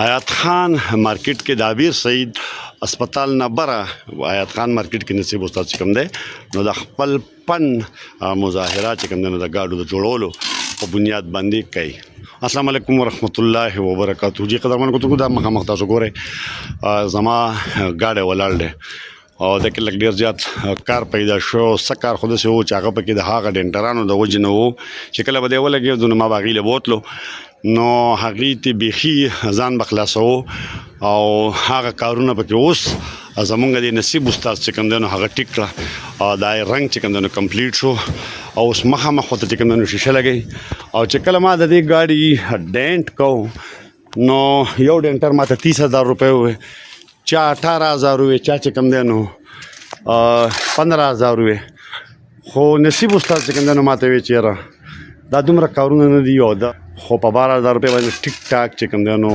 آیات خان مارکیټ کې د عبیر سعید اسپتال نه بره آیات خان مارکیټ کې نصیب استاد چې کوم دی نو د خپل فن مظاهره چې کوم دی نو د ګاډو د جوړولو په بنیاد باندې کوي. السلام علیکم ورحمۃ اللہ وبرکاتہ. جی قدرمن کو دا مخامخ تاسو ګورئ زما ګاډی ولاړ دی او د کې لږ ډېر زیات کار پیدا شو. څه کار خو داسې و چې هغه پکې د هغه ډنټرانو د وجې نه و چې کله به دی ولګېدو نو ما به هغې له بوتلو نو هغې ته بیخي ځان به خلاصوو او هغه کارونه پکې اوس زمونږ د نصیب استاد چې کوم دی نو هغه ټیک کړه او دا رنګ چې کوم دی نو کمپلیټ شو او اوس مخامخ ورته چې کوم دی نو شیشه لګوي او چې کله ما د دې ګاډي ډینټ کوم نو یو ډینټر ما ته 30,000 روپۍ ووې چا 18,000 وې چا چې کوم دی نو 15,000 وې خو نصیب استاد چې کوم دی نو ما ته وې چې یاره دا دومره کارونه نه دي او دا خو په 12,000 روپۍ باندې ټیک ټاک چې کوم دی نو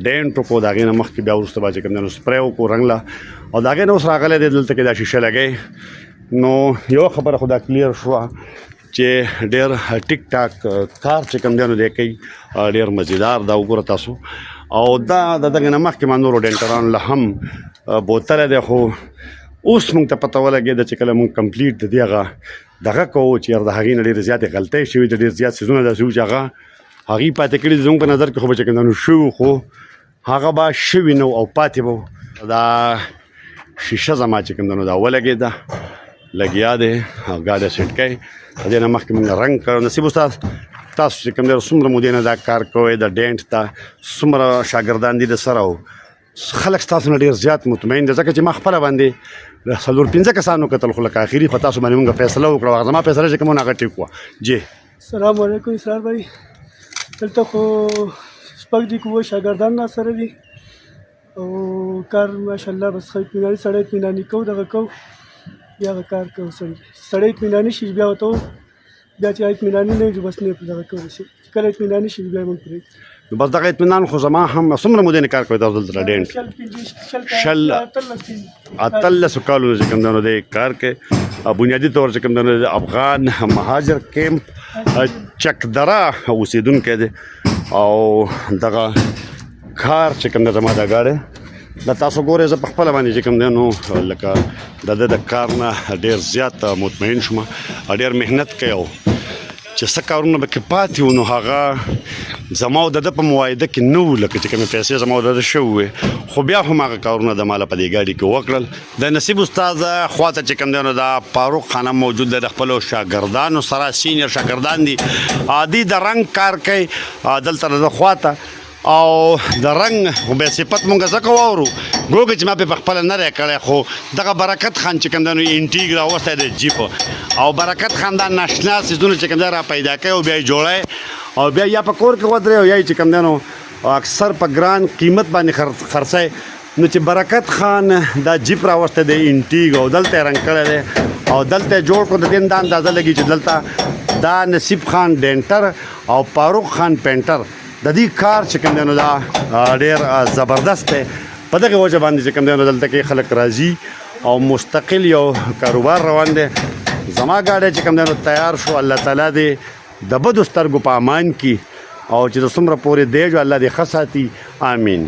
ډینټ وکړو. د هغې نه مخکې بیا وروسته به چې کوم دی نو سپری وکړو رنګ له او د هغې نه اوس راغلی دی دلته کې دا شیشه لګی نو یوه خبره خو دا کلیر شوه چې ډېر ټیک ټاک کار چې کوم دی نو دی کوي ډېر مزیدار دا وګوره تاسو او دا د دغې نه مخکې ما نورو ډینټرانو له هم بوتلی دی خو اوس موږ ته پته ولګېده چې کله موږ کمپلیټ د دې هغه دغه کوو چې یار د هغې نه ډېرې زیاتې غلطۍ شوي دي ډېر زیات څیزونه داسې وو چې هغه هغې پاتې کړي دي زموږ په نظر کې خو به چې کوم شوي خو هغه به شوي نه او پاتې به دا شیشه زما چې کوم دی نو دا ولګېده لګیا دی ګاډی سیټ کوي د دې نه مخکې موږ رنګ کړو. نصیب استاد تاسو چې کوم دی څومره مودې نه دا کار کوئ د ډینټ ته څومره شاګردان دي د سره او خلک ستاسو نه ډېر زیات مطمئن دي ځکه چې ما خپله باندې 4-5 کسانو کتل خو لکه آخري په تاسو باندې موږ فیصله وکړه هغه زما فیصله چې کوم هغه ټیک وه. جی السلام علیکم اسرار بھائی دلته خو شپږ دي که اووه شاګردان را سره دي او کار ماشاءالله بس ښه اطمیناني سړی اطمیناني کوو دغه کوو بیا هغه کار کوو سړی اطمیناني شي بیا ورته بیا چې اطمیناني نه وي بس نه یې دغه کوو چې کله اطمیناني شي بیا یې موږ پرېږدو. بس دغه اطمینان خو زما هم څومره مودې نه کار کوي تاسو دلته ډینټ 18 کالو چې کوم دی نو دی کار کوي بنیادي طور چې کوم دی نو افغان مهاجر کیمپ چکدره اوسېدونکی دی او دغه کار چې کوم دی زما دا ګاډی دا تاسو ګورئ زه په خپله باندې چې کوم دی نو لکه د ده د کار نه ډېر زیات مطمئن شوم ډېر محنت کوي او چې څه کارونه به کې پاتې وو نو هغه زما او د ده په معاهده کې نه وو لکه چې کومې پیسې زما او د ده شوي وې خو بیا هم هغه کارونه د ما له په دې ګاډي کې وکړل. د نصیب استاد خواته چې کوم دی نو دا فاروق خانم موجود دی د خپلو شاګردانو سره سینیر شاګردان دي عادي د رنګ کار کوي دلته د ده خواته او د رنګ خو بیا صفت مونږ ځکه واورو ګوګې چې ما پې په خپله نه دی کړی خو دغه برکت خان چې کوم دی نو انټیګ راوستی دی جیپ او برکت خان دا ناشنا څیزونه چې کوم دی را پیدا کوي او بیا یې جوړی او بیا یا په کور کې ودرې او یا یې چې کوم دی نو اکثر په ګران قیمت باندې خرڅی نو چې برکت خان دا جیپ راوستی دی انټیګ او دلته یې رنګ کړی دی او دلته یې جوړ کړو د دې دا اندازه لګي چې دلته دا نصیب خان ډینټر او فاروق خان پینټر د دې کار چې کوم دی نو دا ډېر زبردست دی په دغې وجه باندې چې کوم دی نو دلته کې خلک راځي او مستقل یو کاروبار روان دی. زما ګاډی چې کوم دی نو تیار شو الله تعالی دې د بدو سترګو په امان کي او چې د څومره پورې دی جو الله دې ښه ساتي آمین.